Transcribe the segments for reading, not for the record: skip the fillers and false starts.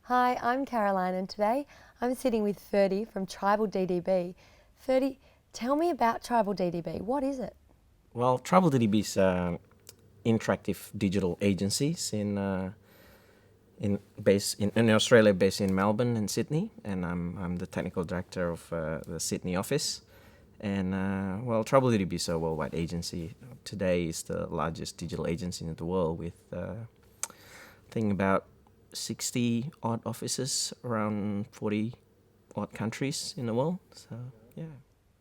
Hi, I'm Caroline and today I'm sitting with Ferdy from Tribal DDB. Ferdy, tell me about Tribal DDB. What is it? Well, Tribal DDB is interactive digital agencies in Australia, based in Melbourne and Sydney, and I'm the technical director of the Sydney office. And Tribal DDB is a worldwide agency. Today is the largest digital agency in the world with I think about 60 odd offices around 40 odd countries in the world. So yeah.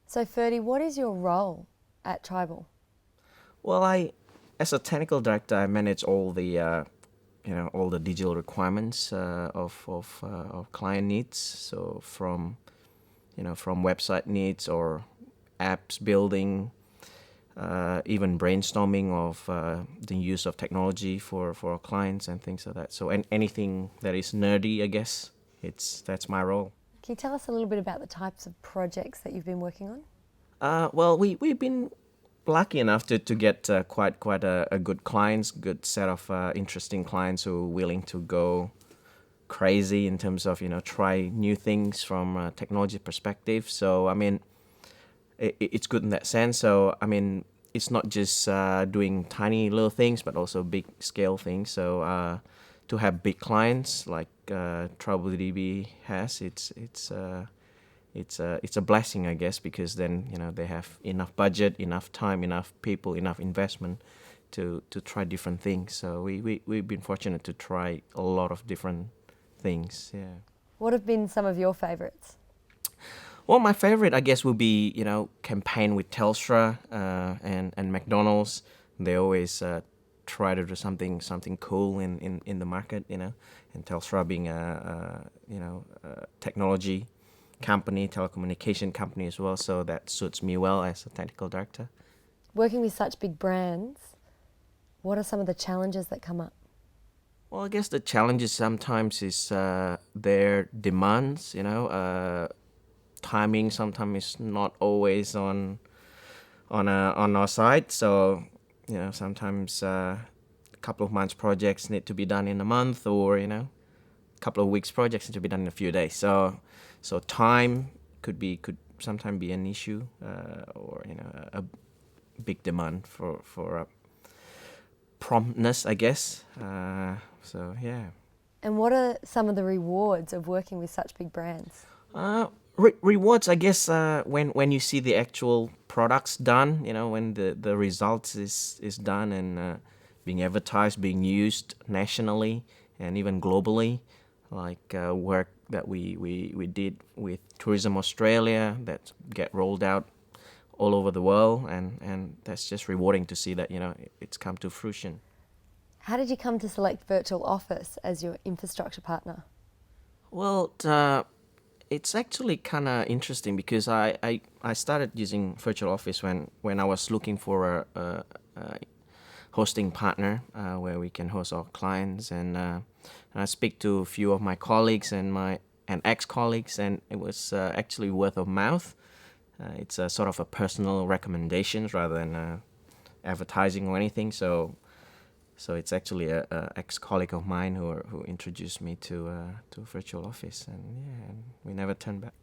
So Ferdy, what is your role at Tribal? Well, as a technical director, I manage all the all the digital requirements of client needs. So from website needs or apps building, even brainstorming of the use of technology for our clients and things like that. So anything that is nerdy, I guess, that's my role. Can you tell us a little bit about the types of projects that you've been working on? We've been lucky enough to get quite a good clients, good set of interesting clients who are willing to go crazy in terms of try new things from a technology perspective. So I mean, it's good in that sense. So I mean, it's not just doing tiny little things, but also big scale things. So to have big clients like Tribal DB has, it's a blessing, I guess, because then they have enough budget, enough time, enough people, enough investment to try different things. So we've been fortunate to try a lot of different things. Yeah. What have been some of your favourites? Well, my favorite, I guess, would be campaign with Telstra and McDonald's. They always try to do something cool in the market, and Telstra being a technology company, telecommunication company as well, so that suits me well as a technical director. Working with such big brands, what are some of the challenges that come up? Well, I guess the challenges sometimes is their demands, timing sometimes is not always on our side, so sometimes a couple of months projects need to be done in a month, or a couple of weeks projects need to be done in a few days. So time could sometimes be an issue, or a big demand for promptness, I guess. So yeah. And what are some of the rewards of working with such big brands? Rewards, I guess, when you see the actual products done, when the results is done and being advertised, being used nationally and even globally, like work that we did with Tourism Australia that get rolled out all over the world, and that's just rewarding to see that it's come to fruition. How did you come to select Virtual Office as your infrastructure partner? Well, it's actually kind of interesting because I started using Virtual Office when I was looking for a hosting partner where we can host our clients, and I speak to a few of my colleagues and ex-colleagues, and it was actually word of mouth. It's a sort of a personal recommendations rather than advertising or anything. So it's actually a ex-colleague of mine who introduced me to Virtual Office, and we never turned back.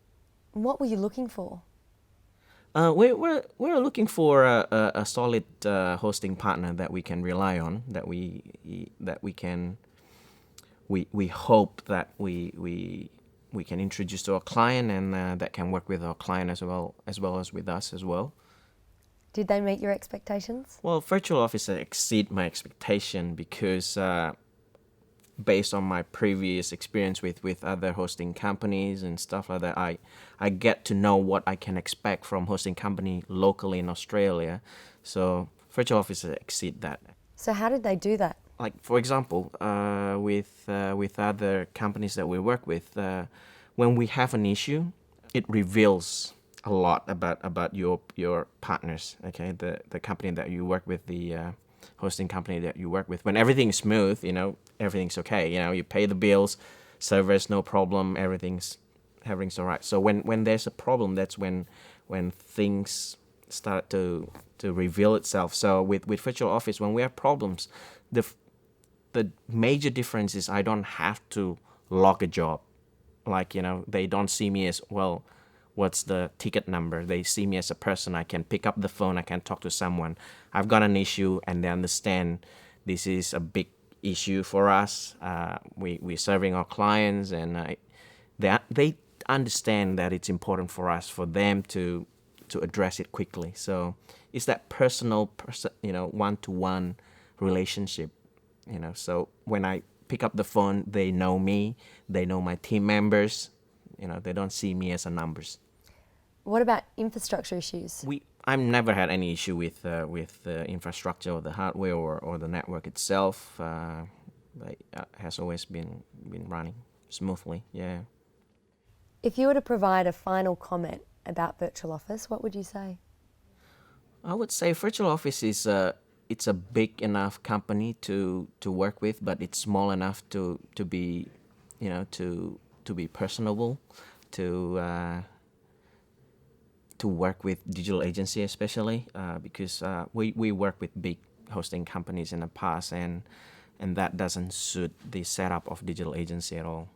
What were you looking for? We're looking for a solid hosting partner that we can rely on, that we hope that we can introduce to our client, and that can work with our client as well as with us as well. Did they meet your expectations? Well, Virtual Office exceed my expectation because based on my previous experience with other hosting companies and stuff like that, I get to know what I can expect from hosting company locally in Australia. So Virtual Office exceed that. So how did they do that? Like for example, with other companies that we work with, when we have an issue, it reveals a lot about your partners. Okay, the company that you work with, the hosting company that you work with. When everything's smooth, everything's okay. You pay the bills, servers no problem, everything's alright. So when there's a problem, that's when things start to reveal itself. So with Virtual Office, when we have problems, the major difference is I don't have to log a job. Like, you know, they don't see me as, well, what's the ticket number? They see me as a person. I can pick up the phone, I can talk to someone. I've got an issue, and they understand this is a big issue for us. We're serving our clients, and they understand that it's important for us, for them to address it quickly. So it's that personal, one-to-one relationship. So when I pick up the phone, they know me, they know my team members. They don't see me as a numbers. What about infrastructure issues? I've never had any issue with the infrastructure or the hardware or the network itself. It has always been running smoothly. Yeah. If you were to provide a final comment about Virtual Office, what would you say? I would say Virtual Office is it's a big enough company to work with, but it's small enough to be, to be personable, to work with digital agency especially, because we work with big hosting companies in the past, and that doesn't suit the setup of digital agency at all.